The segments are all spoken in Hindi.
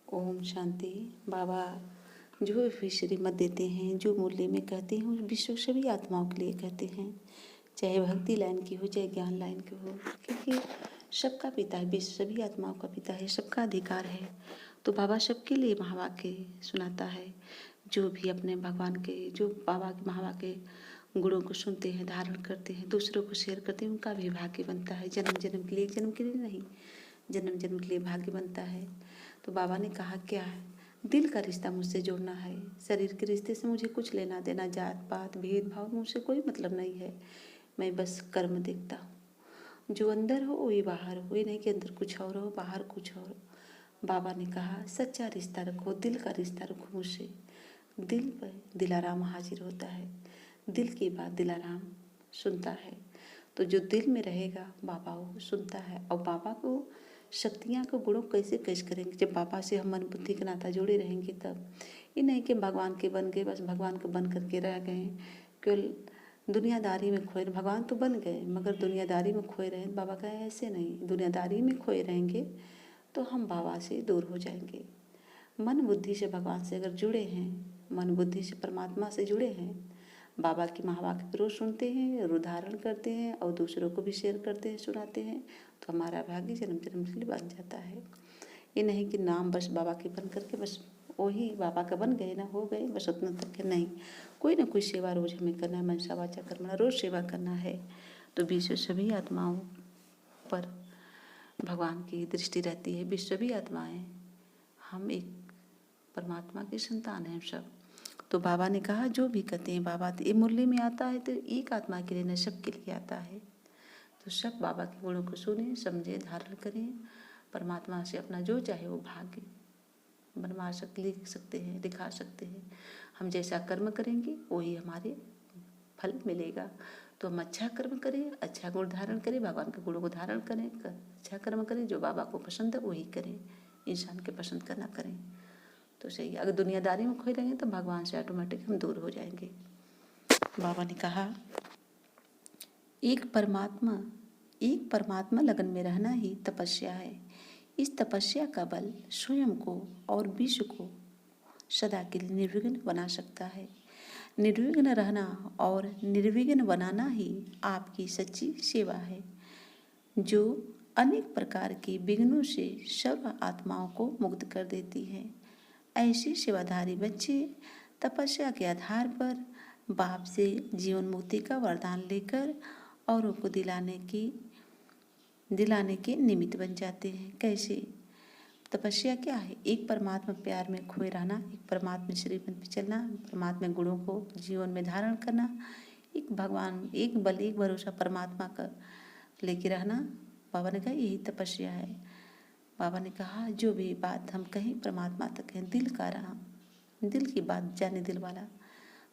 ओम शांति। बाबा जो भी श्रीमत देते हैं, जो मूल्य में कहते हैं, उस विश्व सभी आत्माओं के लिए कहते हैं, चाहे भक्ति लाइन की हो चाहे ज्ञान लाइन की हो, क्योंकि सबका पिता है, विश्व सभी आत्माओं का पिता है, सबका अधिकार है। तो बाबा सबके लिए महावाक्य सुनाता है। जो भी अपने भगवान के, जो बाबा के महावाक्य गुणों को सुनते हैं, धारण करते हैं, दूसरों को शेयर करते हैं, उनका भी भाग्य बनता है। जन्म जन्म के लिए, एक जन्म के लिए नहीं, जन्म जन्म के लिए भाग्य बनता है। तो बाबा ने कहा क्या है, दिल का रिश्ता मुझसे जोड़ना है। शरीर के रिश्ते से मुझे कुछ लेना देना, जात पात भेदभाव मुझसे कोई मतलब नहीं है। मैं बस कर्म देखता हूँ। जो अंदर हो वही बाहर हो, ये नहीं कि अंदर कुछ और हो बाहर कुछ और। बाबा ने कहा सच्चा रिश्ता रखो, दिल का रिश्ता रखो मुझसे। दिल पर दिलाराम हाजिर होता है, दिल की बात दिलाराम सुनता है। तो जो दिल में रहेगा बाबा वो सुनता है। और बाबा को शक्तियाँ को गुणों कैसे कैसे करेंगे, जब बाबा से हम मन बुद्धि का नाता जोड़े रहेंगे तब। ये नहीं कि भगवान के बन गए, बस भगवान को बन करके रह गए, केवल दुनियादारी में खोए। भगवान तो बन गए मगर दुनियादारी में खोए रहे। बाबा कहे ऐसे नहीं, दुनियादारी में खोए रहेंगे तो हम बाबा से दूर हो जाएंगे। मन बुद्धि से भगवान से अगर जुड़े हैं, मन बुद्धि से परमात्मा से जुड़े हैं, बाबा की महावाक्य रोज सुनते हैं, रोज धारण करते हैं और दूसरों को भी शेयर करते हैं, सुनाते हैं, तो हमारा भाग्य जन्म जन्म के लिए बन जाता है। ये नहीं कि नाम बस बाबा के बन करके बस वही बाबा का बन गए ना, हो गए बस उतना तक के नहीं। कोई ना कोई सेवा रोज हमें करना है, मनसा वाचा कर्मणा, रोज सेवा करना है। तो विश्व सभी आत्माओं पर भगवान की दृष्टि रहती है। विश्व सभी आत्माएं, हम एक परमात्मा की संतान हैं सब। तो बाबा ने कहा जो भी कहते हैं बाबा, ये मुरली में आता है तो एक आत्मा के लिए न सबके लिए आता है। तो सब बाबा के गुणों को सुने, समझे, धारण करें, परमात्मा से अपना जो चाहे वो भाग्य बनवा सकते, लिख सकते हैं, दिखा सकते हैं। हम जैसा कर्म करेंगे वही हमारे फल मिलेगा। तो हम अच्छा कर्म करें, अच्छा गुण धारण करें, भगवान के गुणों को धारण करें, अच्छा कर्म करें, जो बाबा को पसंद है वही करें, इंसान के पसंद का ना करें। तो सही है। अगर दुनियादारी में खोए रहेंगे तो भगवान से ऑटोमेटिक हम दूर हो जाएंगे। बाबा ने कहा एक परमात्मा लगन में रहना ही तपस्या है। इस तपस्या का बल स्वयं को और विश्व को सदा के लिए निर्विघ्न बना सकता है। निर्विघ्न रहना और निर्विघ्न बनाना ही आपकी सच्ची सेवा है, जो अनेक प्रकार के विघ्नों से सर्व आत्माओं को मुक्त कर देती है। ऐसे सेवाधारी बच्चे तपस्या के आधार पर बाप से जीवन मुक्ति का वरदान लेकर औरों को दिलाने के निमित्त बन जाते हैं। कैसे? तपस्या क्या है? एक परमात्मा प्यार में खोए रहना, एक परमात्मा श्रीमत पे चलना, परमात्मा गुणों को जीवन में धारण करना, एक भगवान, एक बल, एक भरोसा परमात्मा का लेके रहना। बाबा ने कहा यही तपस्या है। बाबा ने कहा जो भी बात हम कहें परमात्मा तक है, दिल का रहा, दिल की बात जाने दिल वाला।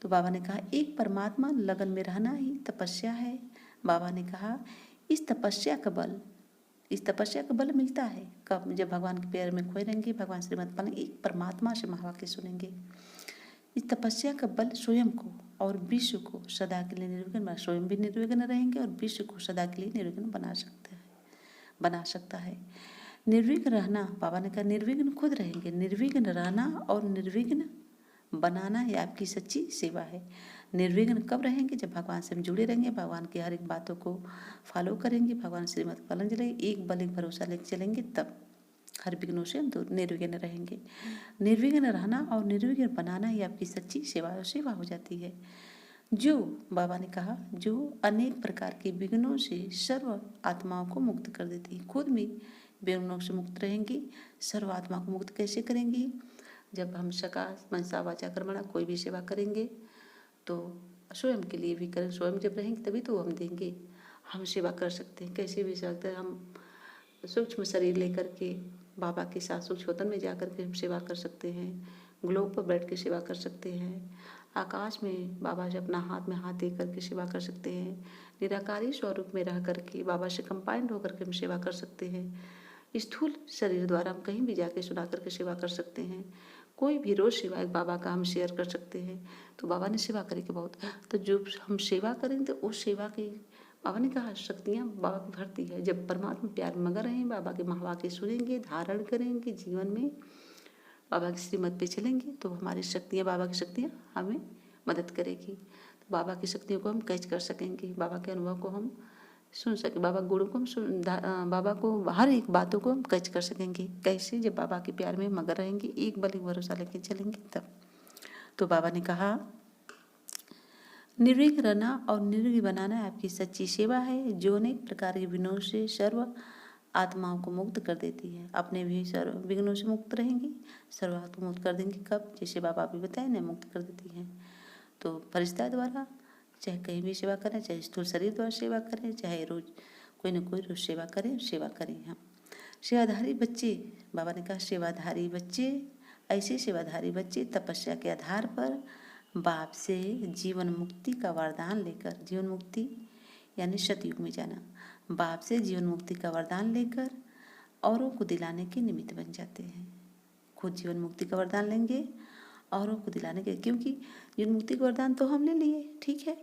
तो बाबा ने कहा एक परमात्मा लगन में रहना ही तपस्या है। बाबा ने कहा इस तपस्या का बल मिलता है कब? जब भगवान के प्यार में खोए रहेंगे, भगवान श्रीमत पालेंगे, एक परमात्मा से महावाक्य सुनेंगे। इस तपस्या का बल स्वयं को और विश्व को सदा के लिए निर्विघ्न, स्वयं भी निर्विघ्न रहेंगे और विश्व को सदा के लिए निर्विघ्न बना सकता है। निर्विघ्न रहना, बाबा ने कहा निर्विघ्न खुद रहेंगे, निर्विघ्न रहना और निर्विघ्न बनाना ही आपकी सच्ची सेवा है। निर्विघ्न कब रहेंगे? जब भगवान से हम जुड़े रहेंगे, भगवान की हर एक बातों को फॉलो करेंगे, भगवान श्रीमत पालन चलेंगे, एक बल एक भरोसा लेकर चलेंगे, तब हर विघ्नों से हम दूर निर्विघ्न रहेंगे। निर्विघ्न रहना और निर्विघ्न बनाना ही आपकी सच्ची सेवा हो जाती है। जो बाबा ने कहा जो अनेक प्रकार के विघ्नों से सर्व आत्माओं को मुक्त कर देती है। खुद भी विघ्नों से मुक्त रहेंगी, सर्व आत्मा को मुक्त कैसे करेंगी? जब हम सका मनसा वाचा कर्मणा कोई भी सेवा करेंगे तो स्वयं के लिए भी करें, स्वयं जब रहेंगे तभी तो हम देंगे। हम सेवा कर सकते हैं, कैसे भी सकते हैं। हम सूक्ष्म शरीर लेकर के बाबा के साथ सूक्ष्मतन में जाकर के हम सेवा कर सकते हैं, ग्लोब पर बैठ के सेवा कर सकते हैं, आकाश में बाबा से अपना हाथ में हाथ दे करके सेवा कर सकते हैं, निराकारी स्वरूप में रह करके बाबा से कंबाइंड होकर के हम सेवा कर सकते हैं। स्थूल शरीर द्वारा हम कहीं भी जाके सुना करके सेवा कर सकते हैं। कोई भी रोज सेवा एक बाबा का हम शेयर कर सकते हैं। तो बाबा ने सेवा करी के बहुत, तो जो हम सेवा करेंगे तो उस सेवा की बाबा ने कहा शक्तियाँ बाबा को भरती है। जब परमात्मा प्यार में मगर रहें, बाबा के महावाक्य सुनेंगे, धारण करेंगे जीवन में, बाबा की श्रीमत पे चलेंगे तो हमारी शक्तियाँ, बाबा की शक्तियाँ हमें मदद करेगी। तो बाबा की शक्तियों को हम कैच कर सकेंगे, बाबा के अनुभव को हम सुन सके, बाबा गुरु को हम बाबा को हर एक बातों को हम कैच कर सकेंगे। कैसे? जब बाबा के प्यार में मगर रहेंगे, एक बल एक भरोसा लेके चलेंगे तब। तो बाबा ने कहा निर्विघ्न रहना और निर्विघ्न बनाना आपकी सच्ची सेवा है, जो अनेक प्रकार के विघ्नों से सर्व आत्माओं को मुक्त कर देती है। अपने भी सर्व विघ्नों से मुक्त रहेंगी, सर्व आत्मा को मुक्त कर देंगे। कब? जैसे बाबा अभी बताए ना, मुक्त कर देती हैं। तो फरिश्ता द्वारा, चाहे कहीं भी सेवा करें, चाहे स्थूल शरीर द्वारा सेवा करें, चाहे रोज कोई ना कोई रोज सेवा करें हम। सेवाधारी बच्चे, बाबा ने कहा सेवाधारी बच्चे, ऐसे सेवाधारी बच्चे तपस्या के आधार पर बाप से जीवन मुक्ति का वरदान लेकर, जीवन मुक्ति यानी सतयुग में जाना, बाप से जीवन मुक्ति का वरदान लेकर औरों को दिलाने के निमित्त बन जाते हैं। खुद जीवन मुक्ति का वरदान लेंगे, औरों को दिलाने के, क्योंकि जीवन मुक्ति का वरदान तो हम ले लिए, ठीक है।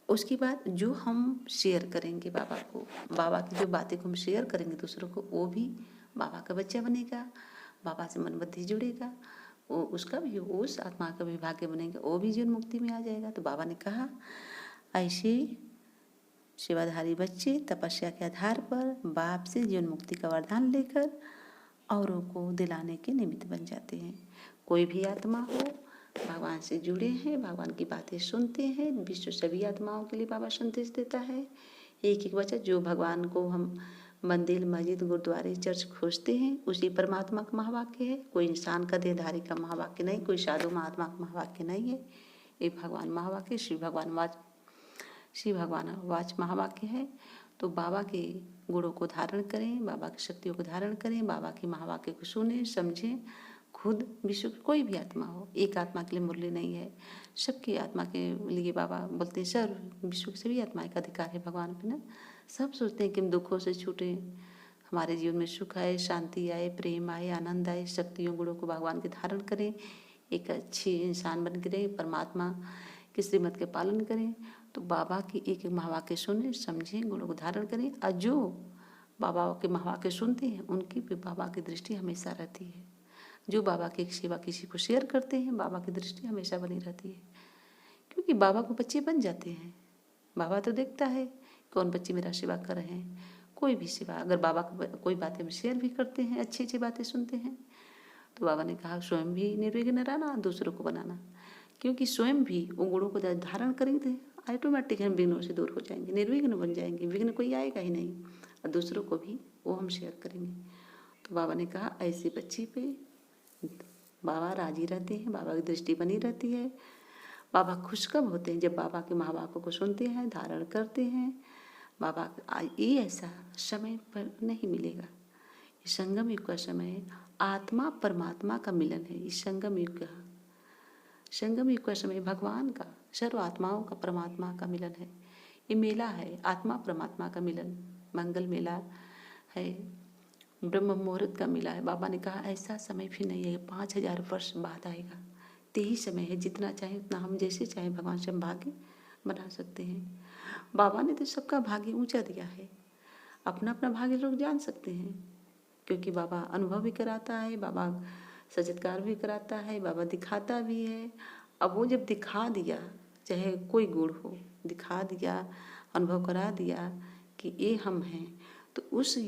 उसके बाद जो हम शेयर करेंगे बाबा को, बाबा की जो बातें को हम शेयर करेंगे दूसरों को, वो भी बाबा का बच्चा बनेगा, बाबा से मनबद्धि जुड़ेगा, वो उसका भी, उस आत्मा का भी भाग्य बनेगा, वो भी जीवन मुक्ति में आ जाएगा। तो बाबा ने कहा ऐसे सेवाधारी बच्चे तपस्या के आधार पर बाप से जीवन मुक्ति का वरदान लेकर औरों को दिलाने के निमित्त बन जाते हैं। कोई भी आत्मा हो, भगवान से जुड़े हैं, भगवान की बातें सुनते हैं, विश्व सभी आत्माओं के लिए बाबा संदेश देता है। एक एक बच्चा, जो भगवान को हम मंदिर, मस्जिद, गुरुद्वारे, चर्च खोजते हैं, उसी परमात्मा का महावाक्य है। कोई इंसान का देहधारी का महावाक्य नहीं, कोई साधु महात्मा का महावाक्य नहीं है। ये भगवान महावाक्य, श्री भगवान वाच महावाक्य है। तो बाबा के गुणों को धारण करें, बाबा की शक्तियों को धारण करें, बाबा की महावाक्य को सुने, समझें। खुद विश्व की कोई भी आत्मा हो, एक आत्मा के लिए मुरली नहीं है, सबकी आत्मा के लिए बाबा बोलते हैं सर्व विश्व की सभी आत्माएं का अधिकार है भगवान पे ना। सब सोचते हैं कि हम दुखों से छूटें, हमारे जीवन में सुख आए, शांति आए, प्रेम आए, आनंद आए, शक्तियों गुणों को भगवान के धारण करें, एक अच्छी इंसान बन के रहें, परमात्मा की श्रीमत के पालन करें। तो बाबा की एक एक महावाक्य सुने, समझें, गुणों को धारण करें। और जो बाबा के महावाक्य सुनते हैं उनकी भी बाबा की दृष्टि हमेशा रहती है। जो बाबा की सेवा किसी को शेयर करते हैं, बाबा की दृष्टि हमेशा बनी रहती है, क्योंकि बाबा को बच्चे बन जाते हैं। बाबा तो देखता है कौन बच्चे मेरा सेवा कर रहे हैं। कोई भी सेवा, अगर बाबा को कोई बातें हम शेयर भी करते हैं, अच्छी अच्छी बातें सुनते हैं, तो बाबा ने कहा स्वयं भी निर्विघ्न रहना, दूसरों को बनाना, क्योंकि स्वयं भी उन गुणों को धारण करेंगे, ऑटोमेटिक हम विघ्नों से दूर हो जाएंगे, निर्विघ्न बन जाएंगे, विघ्न कोई आएगा ही नहीं, और दूसरों को भी वो हम शेयर करेंगे। तो बाबा ने कहा ऐसे बच्चे पे बाबा राजी रहते हैं, बाबा की दृष्टि बनी रहती है। बाबा खुश कब होते हैं? जब बाबा के महावाक्यों को सुनते हैं, धारण करते हैं। बाबा ये ऐसा समय पर नहीं मिलेगा, ये संगम युग का समय है, आत्मा परमात्मा का मिलन है। इस संगम युग का समय भगवान का, सर्व आत्माओं का, परमात्मा का मिलन है। ये मेला है, आत्मा परमात्मा का मिलन, मंगल मेला है, ब्रह्म मुहूर्त का मिला है। बाबा ने कहा ऐसा समय भी नहीं है, 5000 वर्ष बाद आएगा। तो यही समय है, जितना चाहे उतना हम जैसे चाहे भगवान से हम भाग्य बना सकते हैं। बाबा ने तो सबका भाग्य ऊंचा दिया है, अपना अपना भाग्य लोग जान सकते हैं, क्योंकि बाबा अनुभव भी कराता है, बाबा सचत्कार भी कराता है, बाबा दिखाता भी है। अब वो जब दिखा दिया, चाहे कोई गुण हो, दिखा दिया, अनुभव करा दिया कि ये हम हैं, तो उस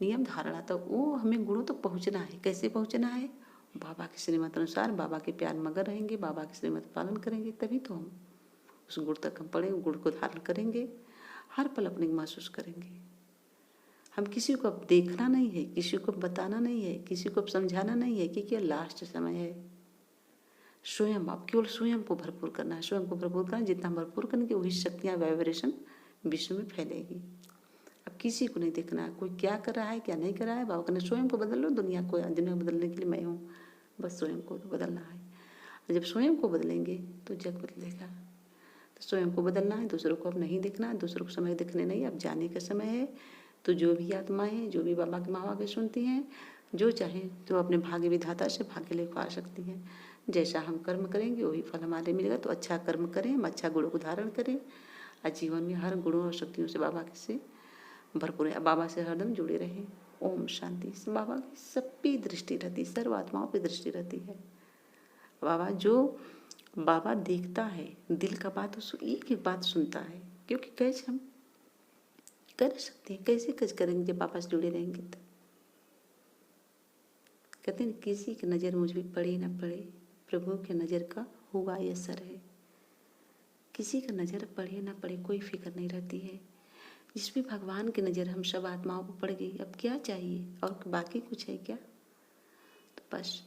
नियम धारणा, तो वो हमें गुणों तक पहुँचना है। कैसे पहुँचना है? बाबा के श्रीमत अनुसार, बाबा के प्यार मगर रहेंगे, बाबा के श्रीमत पालन करेंगे, तभी तो हम उस गुण तक हम पढ़ेंगे, गुण को धारण करेंगे, हर पल अपने महसूस करेंगे। हम किसी को अब देखना नहीं है, किसी को बताना नहीं है, किसी को अब समझाना नहीं है, क्योंकि यह लास्ट समय है। स्वयं आप केवल स्वयं को भरपूर करना है, स्वयं को भरपूर करना, जितना भरपूर करेंगे वही शक्तियाँ, वाइब्रेशन विश्व में फैलेगी। अब किसी को नहीं देखना है, कोई क्या कर रहा है क्या नहीं कर रहा है। बाबा कहने स्वयं को बदल लो, दुनिया को बदलने के लिए मैं हूँ, बस स्वयं को बदलना है। और जब स्वयं को बदलेंगे तो जग बदलेगा। तो स्वयं को बदलना है, दूसरों को अब नहीं देखना है, दूसरों को समय देखने नहीं, अब जाने का समय है। तो जो भी आत्माएं हैं, जो भी बाबा के महावाक्य सुनती हैं, जो चाहे तो अपने भाग्य विधाता से भाग्य लेकर आ सकती हैं। जैसा हम कर्म करेंगे वही फल हमारे मिलेगा। तो अच्छा कर्म करें, हम अच्छा गुणों को धारण करें, और जीवन में हर गुणों और शक्तियों से बाबा से भरपूर है, बाबा से हरदम जुड़े रहें। ओम शांति। बाबा की सब पे दृष्टि रहती है, सर्व आत्माओं पे दृष्टि रहती है। बाबा देखता है, दिल का बात उसको एक एक बात सुनता है, क्योंकि कैसे हम कर सकते हैं, कैसे कैसे करेंगे जब बाबा से जुड़े रहेंगे तो। कहते हैं किसी की नज़र मुझ पे पड़े ना पड़े, प्रभु की नज़र का हुआ ये असर है। किसी का नज़र पड़े ना पड़े कोई फिक्र नहीं रहती है। जिस भी भगवान की नज़र हम सब आत्माओं को पड़ गई, अब क्या चाहिए और बाकी कुछ है क्या? तो बस